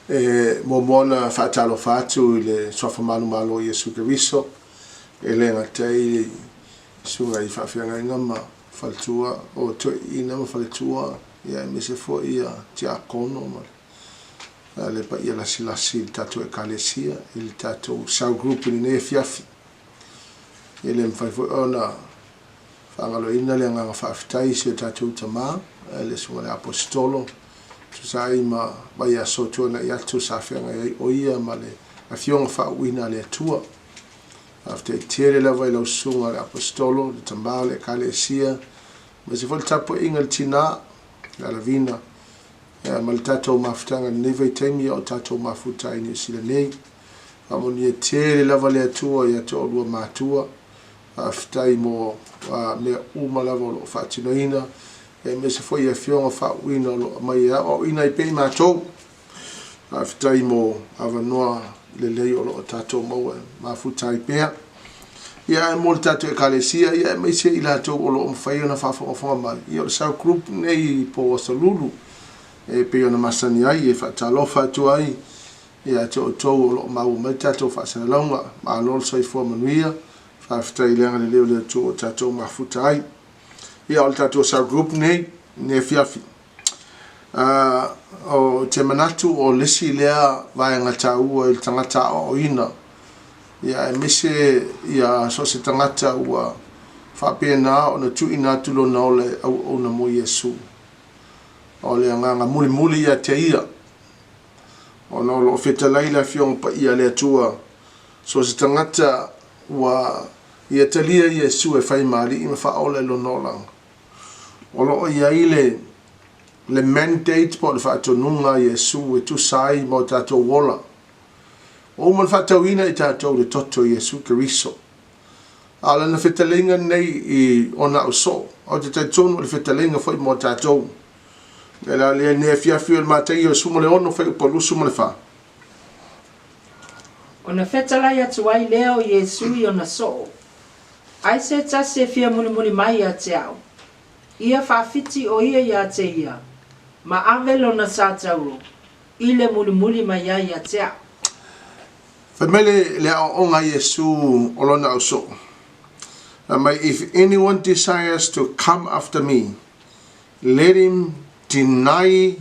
Momona Faitau fatu le sofa malo Yesu Keriso ele ngatai sunga I whawhianga ngama Faletua o to ina ma Faletua ia me se fo ia tia kono ma le pa ia lasi tato e kalesia il tato sau group ni ne fiafi ele mfai fo ona whangalo ina le nganga whawhitai se tato utama le sunga le apostolo sai ma vai a soto na ia tu sa fianga o ia ma le a fionga fa wina le tua after tere la vai lo sunga le apostolo le tambale kalesia ma se vol tapo ingal tina la vina ma le tato mafutanga neve temi o tato mafuta ini sila nei amoni tere la vai tua ia to lua matua aftai mo me uma la volo fatinoina me se foi a fionga fa wina lo mai o ina I pe matou after mo avanoa le lei o lo tato mo mafutai pe ia mo tato e kalesia ia me se ila to o lo fai na fa mai ia sa group nei po salulu e pe ona masani ai e fa talo fa tu ai ia to o lo mau me tato fa sa longa ma lo sai fo manuia fa after ile le to tato mafutai ia o tato sa group nei ne fiafi o te manatu o lesi lea vai ngata ua il tangata o ina ia mise ia so se tangata ua whapena o na tu ina tulo na ole au na mo Yesu o le nganga muli ia te ia o na lo feta laila fiong pa ia le tua so se tangata ua ia talia Yesu e fai mari ima fa ole lo nolang o lo ia ile le mandate po le whaatonunga Yesu e tu sai mo tato wola o man whaatauina I tato le toto Yesu Keriso ala na whetalinga nei I ona uso o te taitonu le whetalinga foi mo tato e la le ne fiafi o le MATAIO sumo le ono whai upolu sumo le wha o na whetalai atu ai leo Yesu I ona so ai se tase fia muni mai a te au ia whawhiti o ia te ia ma avelo na sātau ile muli mai ia te au Famele le onga Yesu olona auso if anyone desires to come after me let him deny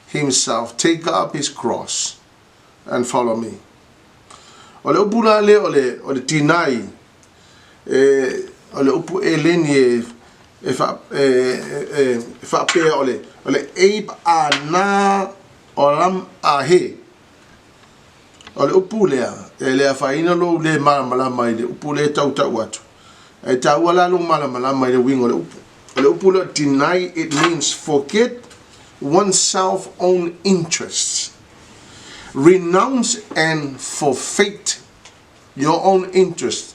himself take up his cross and follow me ole upula le ole deny ole upu eleni e fa pe ole ape ana olam ahe ole upulea le faina lo le mala mai le upule tau atu e tau ala lo mala mai le wingo le upule deny it means forget one's self own interests renounce and forfeit your own interests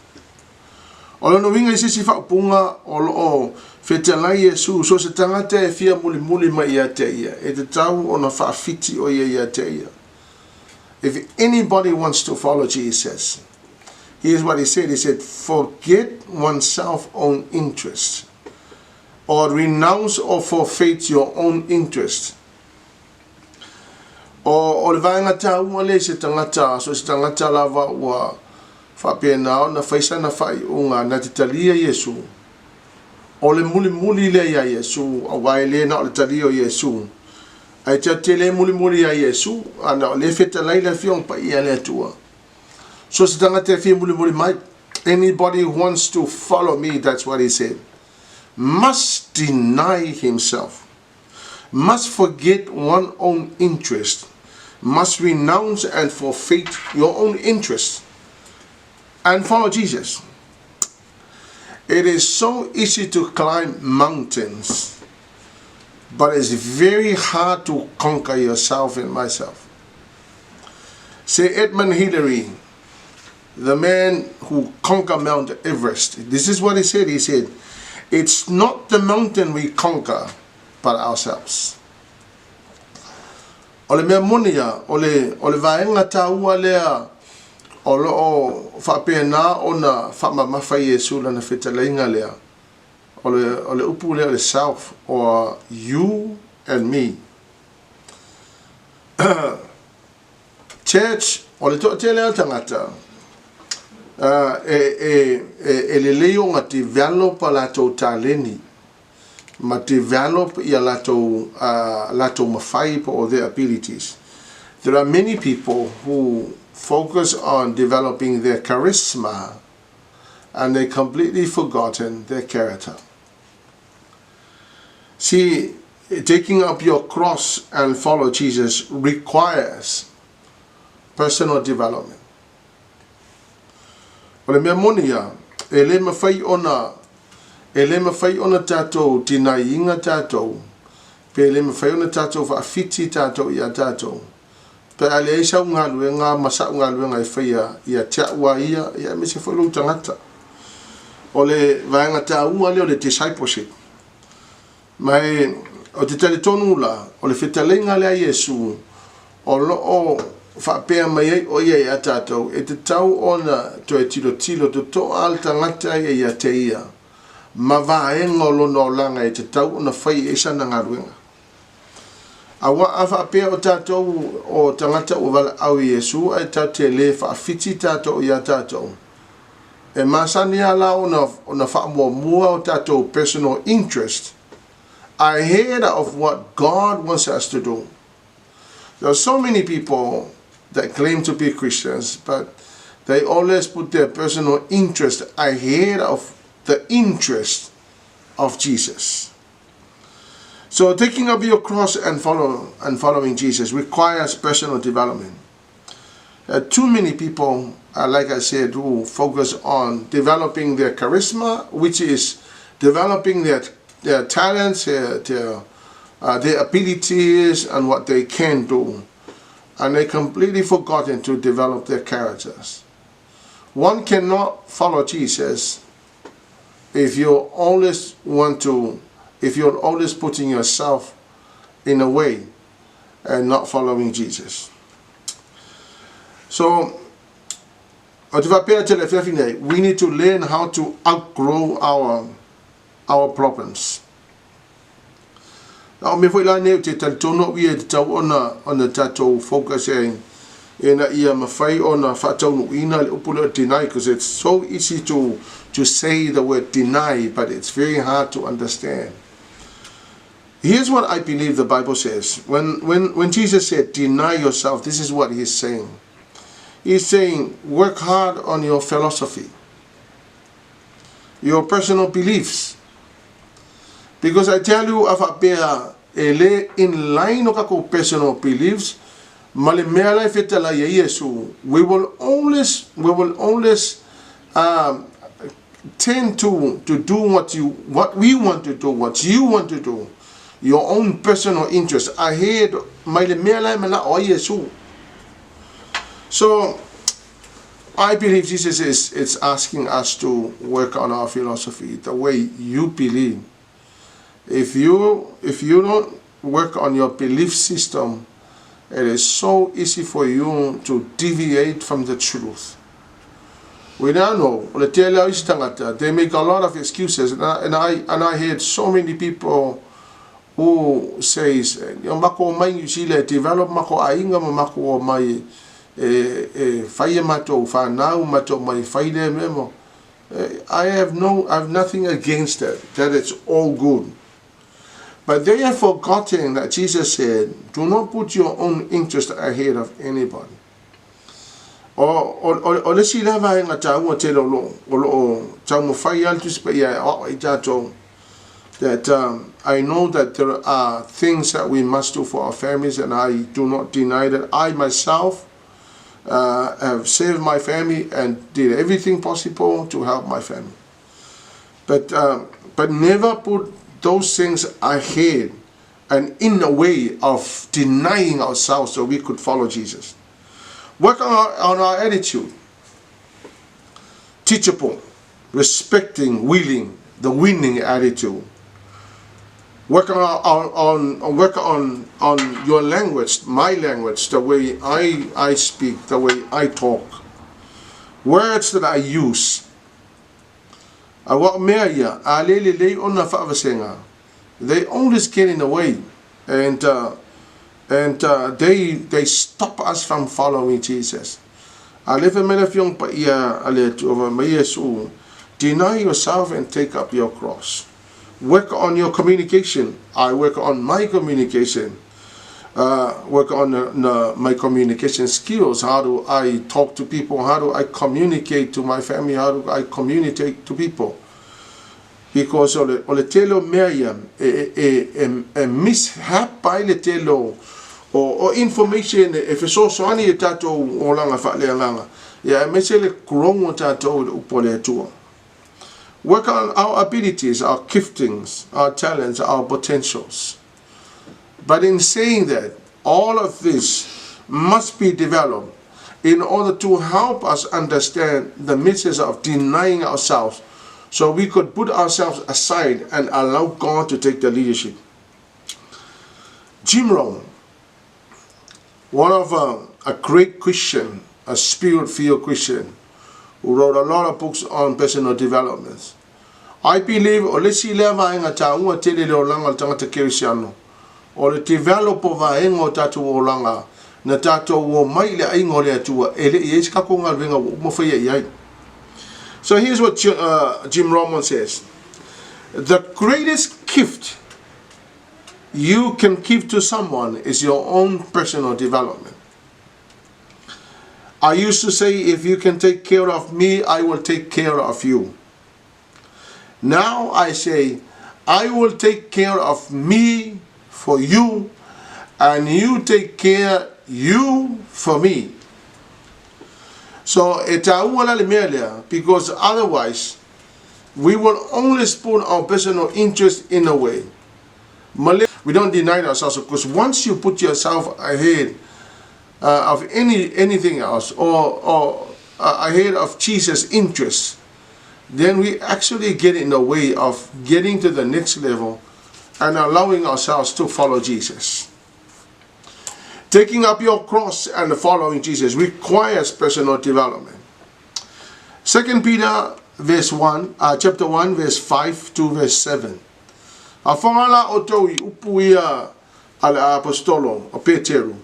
Olo no winga isi fa punga o fetalai Yesu so se tangata e fia muli mai ia te ia e te tau ona fa fiti o ia te ia if anybody wants to follow Jesus here's what he said forget oneself own interest or renounce or forfeit your own interest o le vanga tau le se tangata so se tangata lava wa whapena na whaisa na whai unga na te talia Yesu o le muli le ia Yesu a wai le na o le talia o Yesu ai te le muli ia Yesu ana le feta laila fiong pa ia le tua so se tanga te fia muli mai anybody who wants to follow me that's what he said must deny himself must forget one's own interest must renounce and forfeit your own interest and follow Jesus. It is so easy to climb mountains, but it's very hard to conquer yourself and myself. Say Edmund Hillary, the man who conquered Mount Everest, this is what he said. He said, it's not the mountain we conquer, but ourselves. Ole mea monia, ole vaenga taua lea, o loo whapena o na whamamawhai Yesu lana whetalainga lea. Ole upu lea le self, or you and me. church, o le toa tele al tangata, le leo nga develop a lato taleni, ma develop ia lato mawhai or their abilities. There are many people who focus on developing their charisma and they completely forgotten their character. See, taking up your cross and follow Jesus requires personal development. Ole mea monia, ele mawhai ona tātou tina inga tātou, pe ele mawhai ona tātou whaafiti tātou ia tātou, pe ale eisa ngā luenga, masa ngā luenga I whaia, ia tia ua ia me se whailu tangata. Ole vaenga tā ua leo le discipleship. Mai, o te tale tonu la, o le whitalenga lea Yesu, o loo whapea mai ei o ia ia tātou, e te tau ona to e tilo to to al tangata ia te ia, ma vaenga o lona o langa e te tau ona whai eisa na ngā ruenga. A whapea o tātou o tangata o wala au Yesu, ai tau te le whaafiti tātou ia tātou. E masani ala ona whaamua o tātou personal interest, ahead of what God wants us to do. There are so many people that claim to be Christians, but they always put their personal interest ahead of the interest of Jesus. So taking up your cross and following Jesus requires personal development. Too many people, like I said, who focus on developing their charisma, which is developing their talents, their abilities, and what they can do. And they completely forgotten to develop their characters. One cannot follow Jesus if you're always putting yourself in a way and not following Jesus. So, we need to learn how to outgrow our problems. Now, me foi la ne te taltono ia te tau ona tatou focus na ia mawhai ona whatau no ina le upula deny, because it's so easy to say the word deny, but it's very hard to understand. Here's what I believe the Bible says. When Jesus said, deny yourself, this is what he's saying. He's saying, work hard on your philosophy, your personal beliefs. Because I tell you, afapea ele in line of personal beliefs, male mea lai fetala ya Yesu, we will always tend to do what we want to do, what you want to do, your own personal interest ahead male mea lai mala o Yesu. So I believe Jesus is asking us to work on our philosophy, the way you believe. If you don't work on your belief system, it is so easy for you to deviate from the truth. We now know, they make a lot of excuses, and I heard so many people who says, develop mako ainga mako mai faia mato whanau mato mai faile memo. I have nothing against that. That it's all good. But they have forgotten that Jesus said, do not put your own interest ahead of anybody. O le si lava nga tau te lo tau mo fai altu spea o itato, that I know that there are things that we must do for our families, and I do not deny that I myself have saved my family and did everything possible to help my family. But never put those things ahead and in a way of denying ourselves so we could follow Jesus. Work on our attitude. Teachable, respecting, willing, the winning attitude. Work on your language, my language, the way I speak, the way I talk. Words that I use. They always get in the way, and And they stop us from following Jesus. Deny yourself and take up your cross. Work on your communication. I work on my communication. Work on my communication skills. How do I talk to people? How do I communicate to my family? How do I communicate to people? Because ole telo Miriam mishap by le telo o information if so ani tato o langa fa le langa ya mesele krongo tato upole tua. Work on our abilities, our giftings, our talents, our potentials. But in saying that, all of this must be developed in order to help us understand the message of denying ourselves, so we could put ourselves aside and allow God to take the leadership. Jim Rohn, one of a great Christian, a spirit-filled Christian, who wrote a lot of books on personal development. I believe olesi leva inga taunga tele le olanga tangata kerisiano. O le developo vaenga tatu olanga na tatu wo mai le ainga le atua ele yes ka konga venga mo fa yai. So here's what Jim Rohn says. The greatest gift you can give to someone is your own personal development. I used to say, if you can take care of me, I will take care of you. Now I say, I will take care of me for you, and you take care you for me. So because otherwise we will only put our personal interest in a way. We don't deny ourselves, because once you put yourself ahead of anything else, or ahead of Jesus' interests, then we actually get in the way of getting to the next level and allowing ourselves to follow Jesus. Taking up your cross and following Jesus requires personal development. 2 Peter chapter 1 verse 5 to verse 7. Afongala otoi upuia ala apostolo o Petero.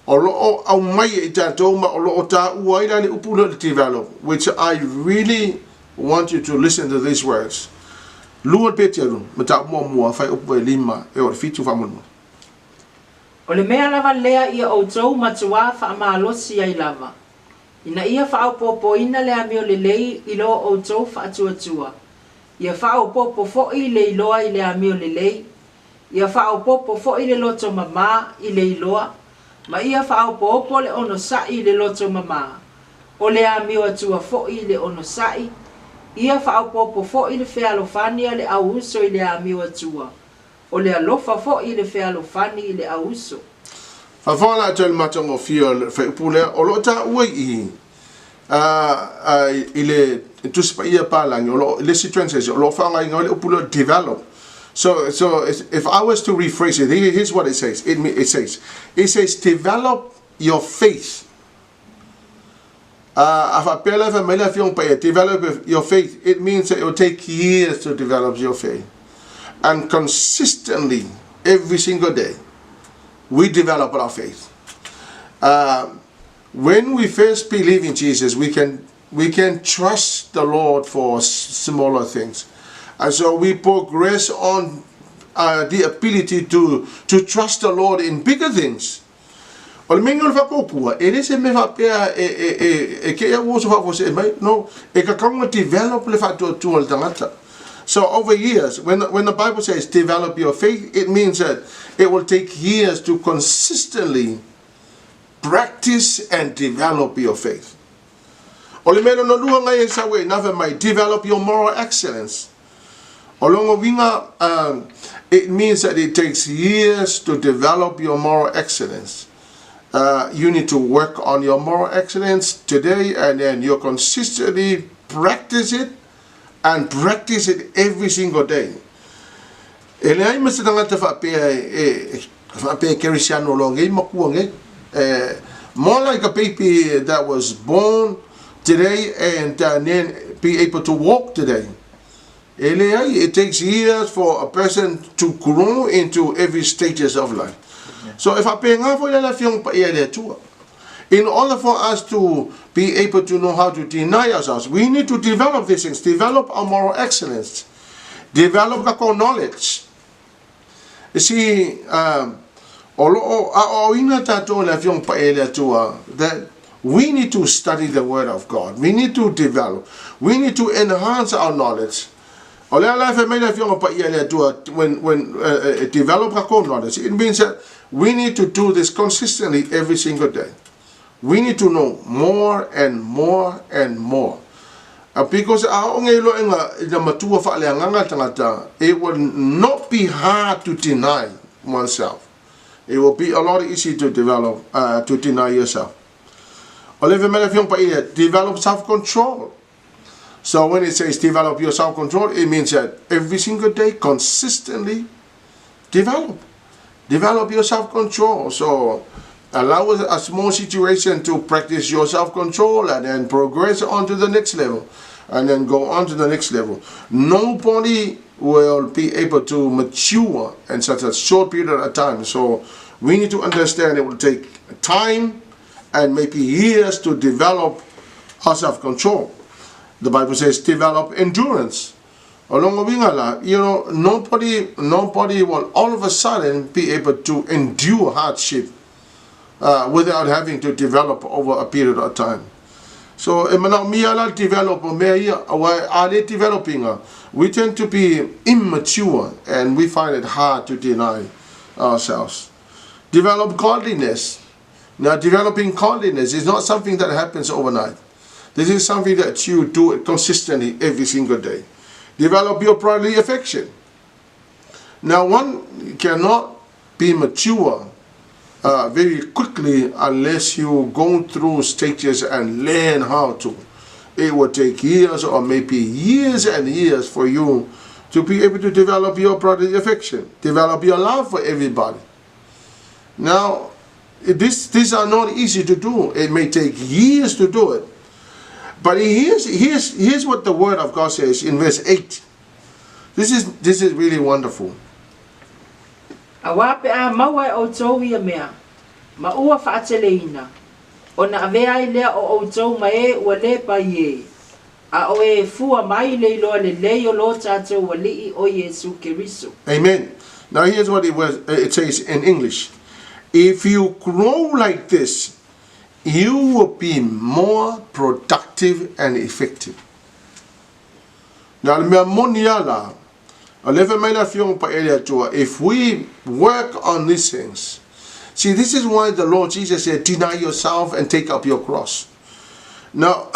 Olo au mai itatoma olo ota uaira ni upulo develop, which I really want you to listen to these words. Lua Petero mata mo fai upu lima e o fitu famono. O le mea lava lea ia o tau matua wha amalosi ai lava. Ina ia wha au popo ina lea meo le lei ilo o tau wha atua. Ia wha au popo fo i le iloa i lea meo le lei. Ia wha au popo fo i le loto mama i le iloa. Ma ia wha au popo le ono sai le loto mama. O lea meo atua fo i le ono sai. Ia wha au popo fo i le whea lofania le au uso i lea meo atua. O le alofa fo i le whea lofani i le au uso. Fafala tel matongo fio fe pule o lota ui i le Tusi Paia palang o le situations o lo fanga i ngole upulo develop. So if I was to rephrase it, here's what it says. It says develop your faith. Develop your faith. It means that it will take years to develop your faith. And consistently, every single day, we develop our faith. When we first believe in Jesus, we can trust the Lord for smaller things. And so we progress on the ability to trust the Lord in bigger things. So over years, when the Bible says develop your faith, it means that it will take years to consistently practice and develop your faith. Develop your moral excellence. It means that it takes years to develop your moral excellence. You need to work on your moral excellence today, and then you consistently practice it and practice it every single day. More like a baby that was born today and then be able to walk today. It takes years for a person to grow into every stages of life. So if I pay for in order for us to be able to know how to deny ourselves, we need to develop these things, develop our moral excellence, develop our knowledge. You see, that we need to study the Word of God. We need to develop. We need to enhance our knowledge. When develop our knowledge, it means that we need to do this consistently every single day. We need to know more and more and more. Because it will not be hard to deny oneself. It will be a lot easier to develop, to deny yourself. Develop self-control. So when it says develop your self-control, it means that every single day, consistently develop your self-control. So allow a small situation to practice your self-control and then progress on to the next level. And then go on to the next level. Nobody will be able to mature in such a short period of time. So we need to understand it will take time and maybe years to develop our self-control. The Bible says develop endurance. Nobody will all of a sudden be able to endure hardship without having to develop over a period of time. So, developing, we tend to be immature and we find it hard to deny ourselves. Develop godliness. Now, developing godliness is not something that happens overnight. This is something that you do it consistently every single day. Develop your brotherly affection. Now, one cannot be mature very quickly unless you go through stages and learn how to. It will take years or maybe years and years for you to be able to develop your brotherly affection, develop your love for everybody. Now, these are not easy to do. It may take years to do it. But here's what the Word of God says in verse 8. This is really wonderful. Awape a maua o tau ia mea, ma ua whaateleina, o na avea I lea o tau mae ua le pa ie, a o e fua mai le loa le leo lo tātou wa lii o Yesu Keriso. Amen. Now here's what it says in English. If you grow like this, you will be more productive and effective. Now, if we work on these things, see, this is why the Lord Jesus said, deny yourself and take up your cross. Now,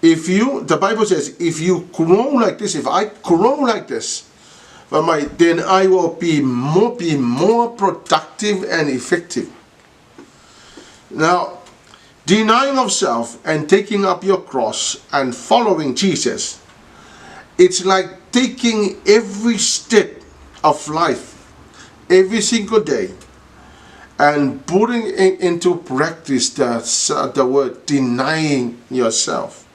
the Bible says, if you grow like this, if I grow like this, then I will be more productive and effective. Now, denying of self and taking up your cross and following Jesus, it's like taking every step of life, every single day, and putting into practice the word denying yourself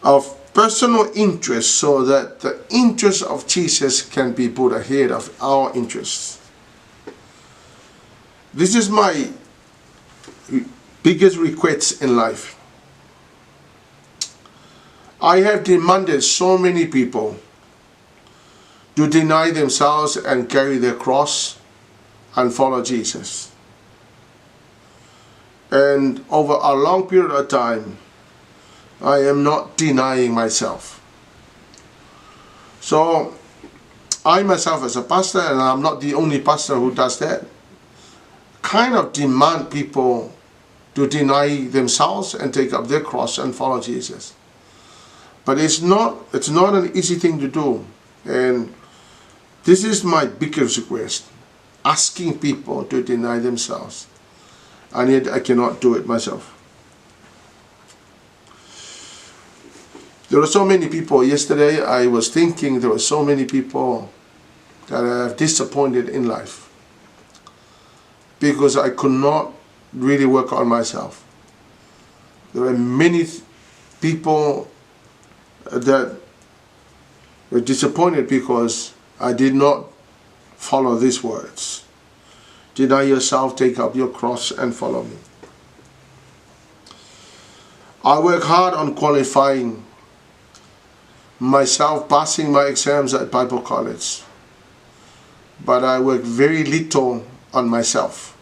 of personal interest, so that the interest of Jesus can be put ahead of our interests. This is my biggest request in life. I have demanded so many people to deny themselves and carry their cross and follow Jesus. And over a long period of time, I am not denying myself. So I myself as a pastor, and I'm not the only pastor who does that, kind of demand people to deny themselves and take up their cross and follow Jesus. But it's not an easy thing to do. And this is my biggest request, asking people to deny themselves. And yet I cannot do it myself. There were so many people yesterday, I was thinking there were so many people that I have disappointed in life because I could not really work on myself. There were many people that were disappointed because I did not follow these words. Deny yourself, take up your cross, and follow me. I work hard on qualifying myself, passing my exams at Bible college. But I work very little on myself.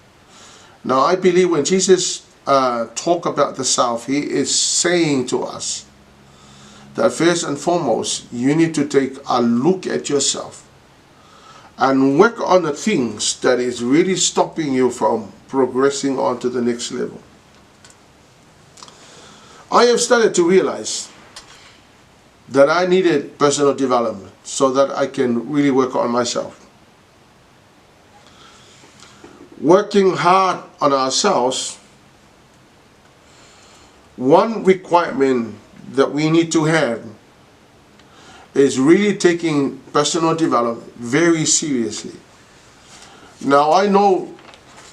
Now I believe when Jesus talk about the self, he is saying to us that first and foremost, you need to take a look at yourself and work on the things that is really stopping you from progressing on to the next level. I have started to realize that I needed personal development so that I can really work on myself. Working hard on ourselves, one requirement that we need to have is really taking personal development very seriously. Now I know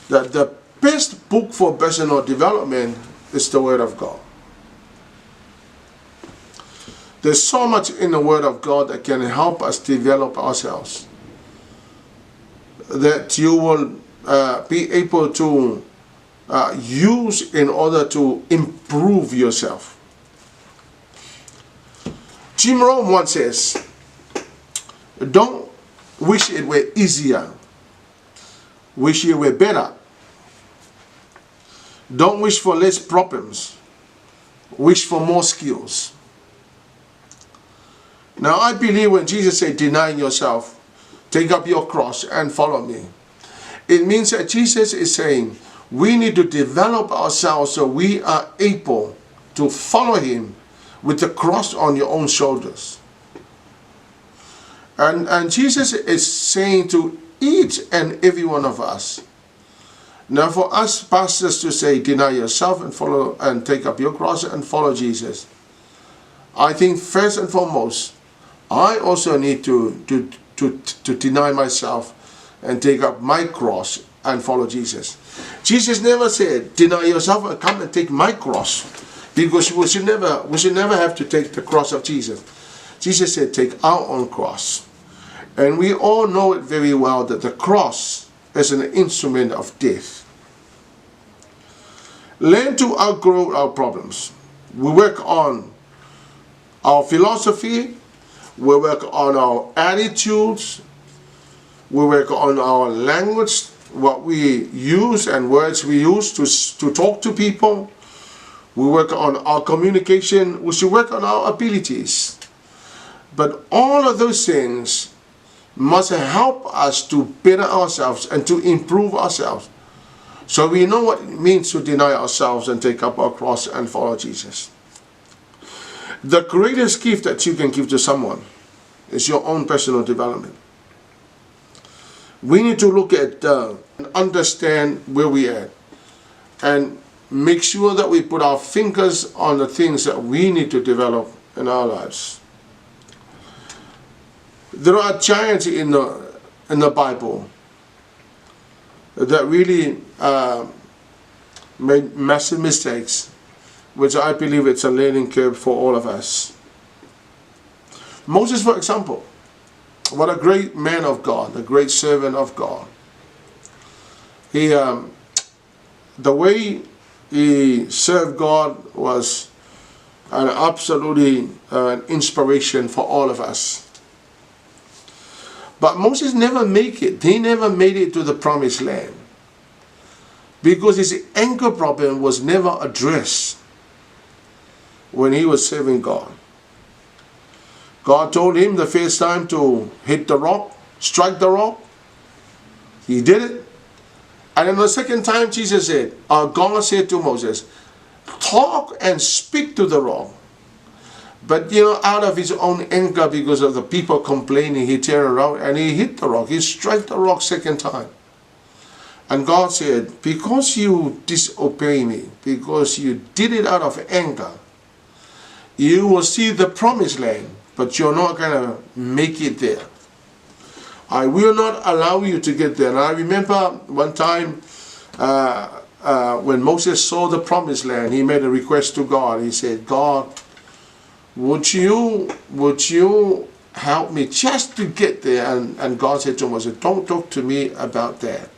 that the best book for personal development is the Word of God. There's so much in the Word of God that can help us develop ourselves, that you will be able to use in order to improve yourself. Jim Rohn once says, don't wish it were easier, wish it were better. Don't wish for less problems, wish for more skills. Now I believe when Jesus said, deny yourself, take up your cross and follow me, it means that Jesus is saying we need to develop ourselves so we are able to follow him with the cross on your own shoulders. And Jesus is saying to each and every one of us. Now for us pastors to say, deny yourself and follow and take up your cross and follow Jesus, I think first and foremost, I also need to deny myself and take up my cross and follow Jesus. Jesus never said, deny yourself and come and take my cross, because we should never have to take the cross of Jesus. Jesus said, take our own cross. And we all know it very well that the cross is an instrument of death. Learn to outgrow our problems. We work on our philosophy, we work on our attitudes, we work on our language, what we use and words we use to talk to people. We work on our communication. We should work on our abilities. But all of those things must help us to better ourselves and to improve ourselves. So we know what it means to deny ourselves and take up our cross and follow Jesus. The greatest gift that you can give to someone is your own personal development. We need to look at and understand where we are and make sure that we put our fingers on the things that we need to develop in our lives. There are giants in the Bible that really made massive mistakes, which I believe it's a learning curve for all of us. Moses, for example, what a great man of God, a great servant of God. He, the way he served God was absolutely an inspiration for all of us. But Moses never made it. He never made it to the promised land, because his anger problem was never addressed when he was serving God. God told him the first time to hit the rock, strike the rock. He did it. And then the second time Jesus said, God said to Moses, talk and speak to the rock. But out of his own anger, because of the people complaining, he turned around and he hit the rock. He struck the rock second time. And God said, because you disobey me, because you did it out of anger, you will see the promised land, but you're not going to make it there. I will not allow you to get there. And I remember one time when Moses saw the promised land, he made a request to God. He said, God, would you help me just to get there? And God said to Moses, don't talk to me about that.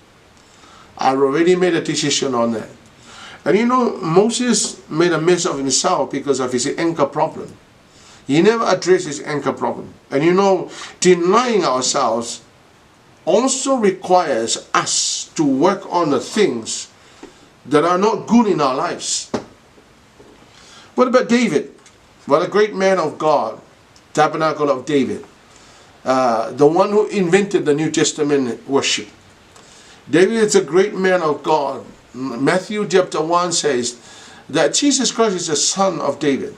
I already made a decision on that. And you know, Moses made a mess of himself because of his anger problem. He never addressed his anger problem. And you know, denying ourselves also requires us to work on the things that are not good in our lives. What about David? Well, a great man of God, Tabernacle of David, the one who invented the New Testament worship. David is a great man of God. Matthew chapter 1 says that Jesus Christ is the son of David.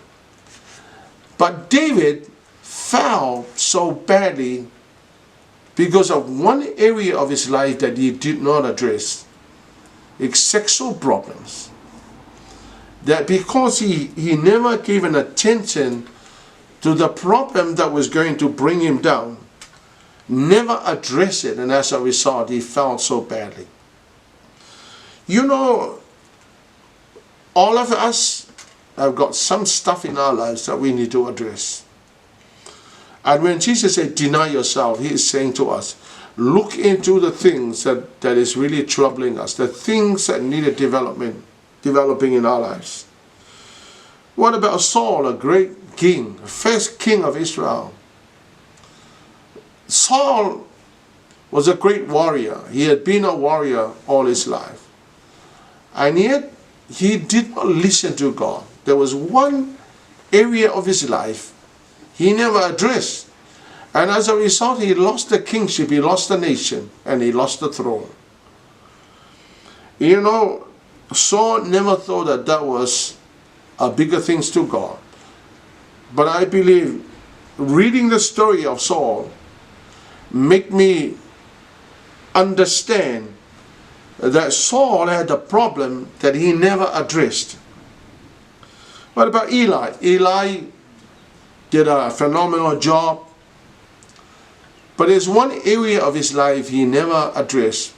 But David fell so badly because of one area of his life that he did not address. It's sexual problems. That because he never gave an attention to the problem that was going to bring him down, never addressed it, and as a result he fell so badly. You know, all of us have got some stuff in our lives that we need to address. And when Jesus said, deny yourself, he is saying to us, look into the things that is really troubling us, the things that need a developing in our lives. What about Saul, a great king, the first king of Israel? Saul was a great warrior. He had been a warrior all his life. And yet, he did not listen to God. There was one area of his life he never addressed. And as a result, he lost the kingship, he lost the nation, and he lost the throne. You know, Saul never thought that that was a bigger things to God. But I believe reading the story of Saul make me understand that Saul had a problem that he never addressed. What about Eli? Eli did a phenomenal job, but there's one area of his life he never addressed,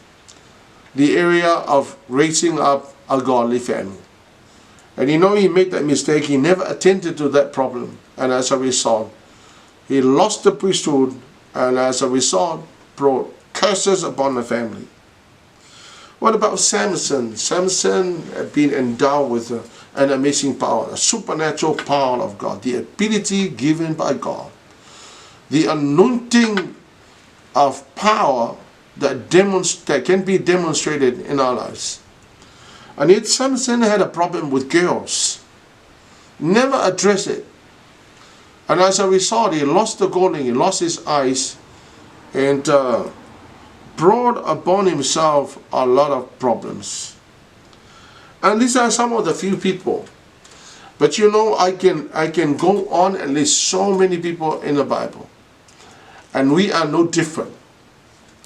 the area of raising up a godly family. And you know, he made that mistake. He never attended to that problem, and as a result he lost the priesthood, and as a result brought curses upon the family. What about Samson? Samson had been endowed with an amazing power, a supernatural power of God, the ability given by God, the anointing of power that can be demonstrated in our lives. And yet Samson had a problem with girls, never addressed it. And as a result, he lost the calling, he lost his eyes, and brought upon himself a lot of problems. And these are some of the few people. But you know, I can go on and list so many people in the Bible. And we are no different.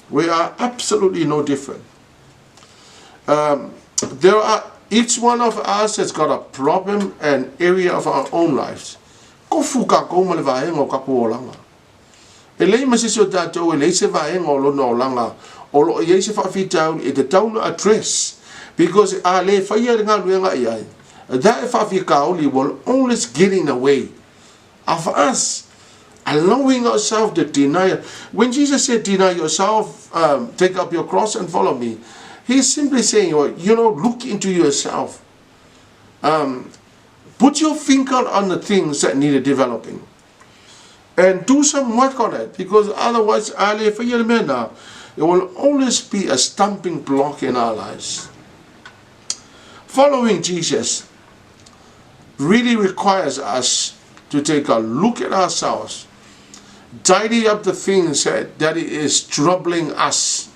We are absolutely no different. Each one of us has got a problem and area of our own lives. Ko fuka ko malevaenga ka kuolanga. Elei masisio tatou elei se vaenga o lona o langa o lo ye se Faitau e te tau na address, because a le faia nga luenga iai that Faitau will always get in the way of us allowing ourselves to deny. When Jesus said deny yourself, take up your cross and follow me, he's simply saying, you know, look into yourself, put your finger on the things that need developing and do some work on it, because otherwise it will always be a stumbling block in our lives. Following Jesus really requires us to take a look at ourselves, tidy up the things that is troubling us,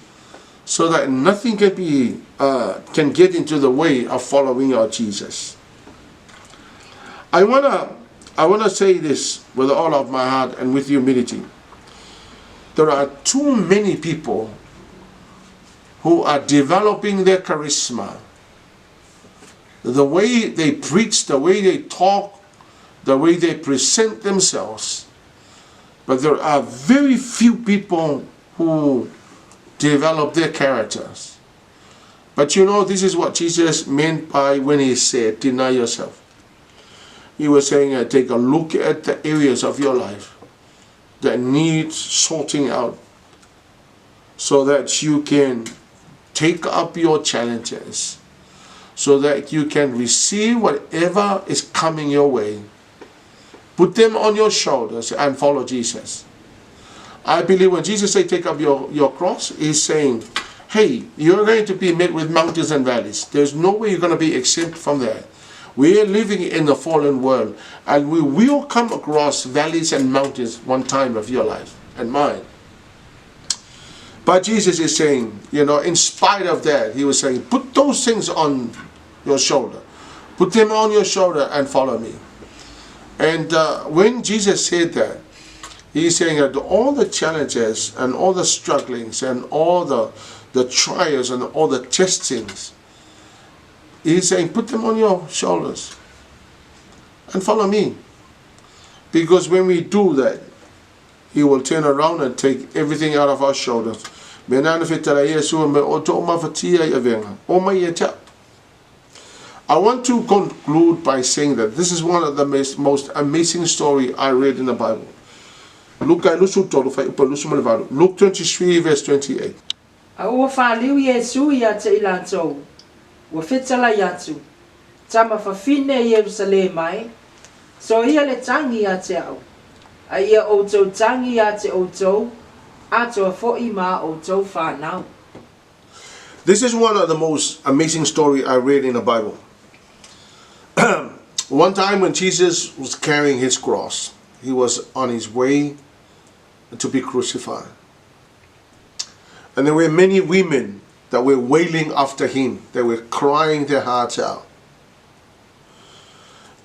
so that nothing can get into the way of following our Jesus. I wanna say this with all of my heart and with humility. There are too many people who are developing their charisma, the way they preach, the way they talk, the way they present themselves. But there are very few people who develop their characters. But you know, this is what Jesus meant by when he said, deny yourself. He was saying, take a look at the areas of your life that need sorting out, so that you can take up your challenges so that you can receive whatever is coming your way. Put them on your shoulders and follow Jesus. I believe when Jesus says take up your cross, he's saying, hey, you're going to be met with mountains and valleys. There's no way you're going to be exempt from that. We're living in a fallen world, and we will come across valleys and mountains one time of your life and mine. But Jesus is saying, in spite of that, he was saying, put those things on your shoulder. Put them on your shoulder and follow me. And when Jesus said that, he's saying that all the challenges and all the strugglings and all the trials and all the testings, he's saying, put them on your shoulders and follow me. Because when we do that, he will turn around and take everything out of our shoulders. I want to conclude by saying that this is one of the most amazing story I read in the Bible. Luke 23 verse 28. Ua whāliu Iesu ia te ilantou. Ua whetala iatu. Tama whawhine Yerusalem ai. So ia le tangi a te au. A ia outou tangi a te outou. Ato a fo'i ma outou whanau. This is one of the most amazing story I read in the Bible. One time when Jesus was carrying his cross, he was on his way to be crucified. And there were many women that were wailing after him. They were crying their hearts out.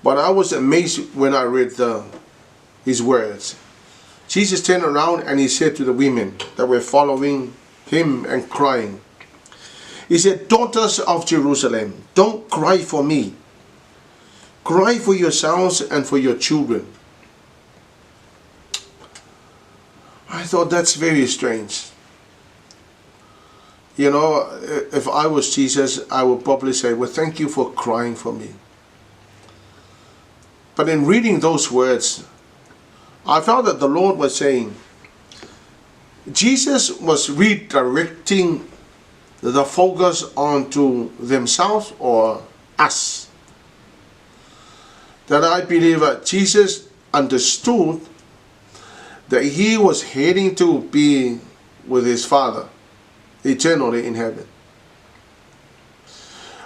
But I was amazed when I read his words. Jesus turned around and he said to the women that were following him and crying, he said, daughters of Jerusalem, don't cry for me. Cry for yourselves and for your children. I thought that's very strange. If I was Jesus, I would probably say, well, thank you for crying for me. But in reading those words, I felt that the Lord was saying, Jesus was redirecting the focus onto themselves or us. That I believe that Jesus understood that he was heading to be with his Father eternally in heaven.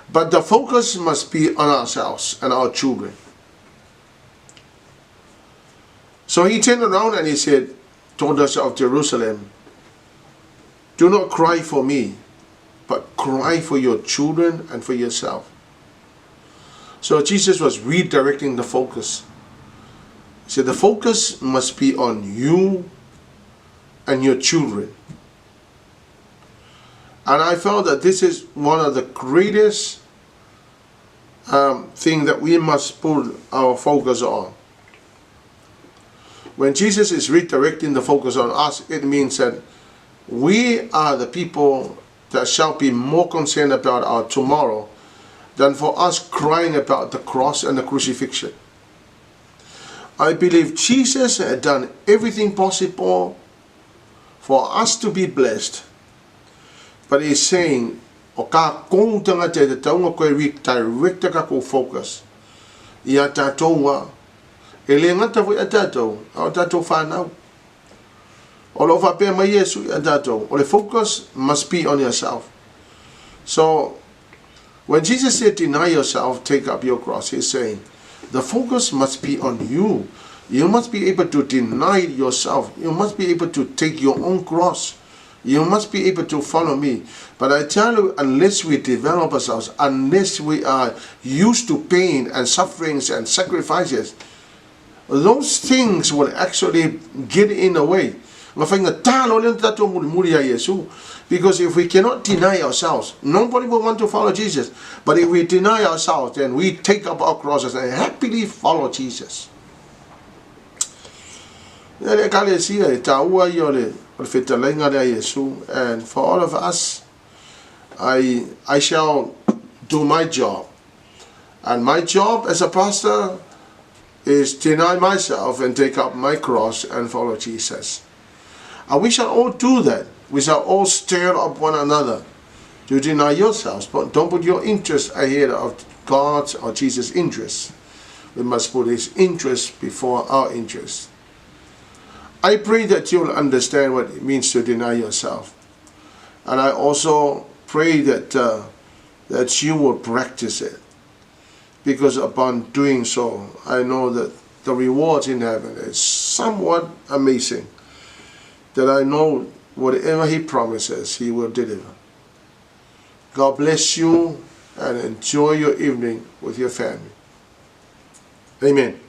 But the focus must be on ourselves and our children. So he turned around and he said, daughters of Jerusalem, do not cry for me, but cry for your children and for yourself. So Jesus was redirecting the focus. He said the focus must be on you and your children. And I felt that this is one of the greatest thing that we must put our focus on. When Jesus is redirecting the focus on us, it means that we are the people that shall be more concerned about our tomorrow than for us crying about the cross and the crucifixion. I believe Jesus had done everything possible for us to be blessed. But he's saying, o ka koutanga te taunga koe redirect ka ko focus. Ia tātou e le ngata fo ia tātou, au tātou whanau. O lo whapea mai Yesu ia tātou. O le focus must be on yourself. So, when Jesus said deny yourself, take up your cross, he's saying, the focus must be on you. You must be able to deny yourself. You must be able to take your own cross. You must be able to follow me. But I tell you, unless we develop ourselves, unless we are used to pain and sufferings and sacrifices, those things will actually get in the way. Because if we cannot deny ourselves, nobody will want to follow Jesus. But if we deny ourselves, then we take up our crosses and happily follow Jesus. And for all of us, I shall do my job. And my job as a pastor is deny myself and take up my cross and follow Jesus. And we shall all do that. We shall all stir up one another to deny yourselves, but don't put your interest ahead of God's or Jesus' interest. We must put His interest before our interest. I pray that you'll understand what it means to deny yourself. And I also pray that that you will practice it. Because upon doing so, I know that the rewards in heaven is somewhat amazing. That I know whatever He promises, He will deliver. God bless you and enjoy your evening with your family. Amen.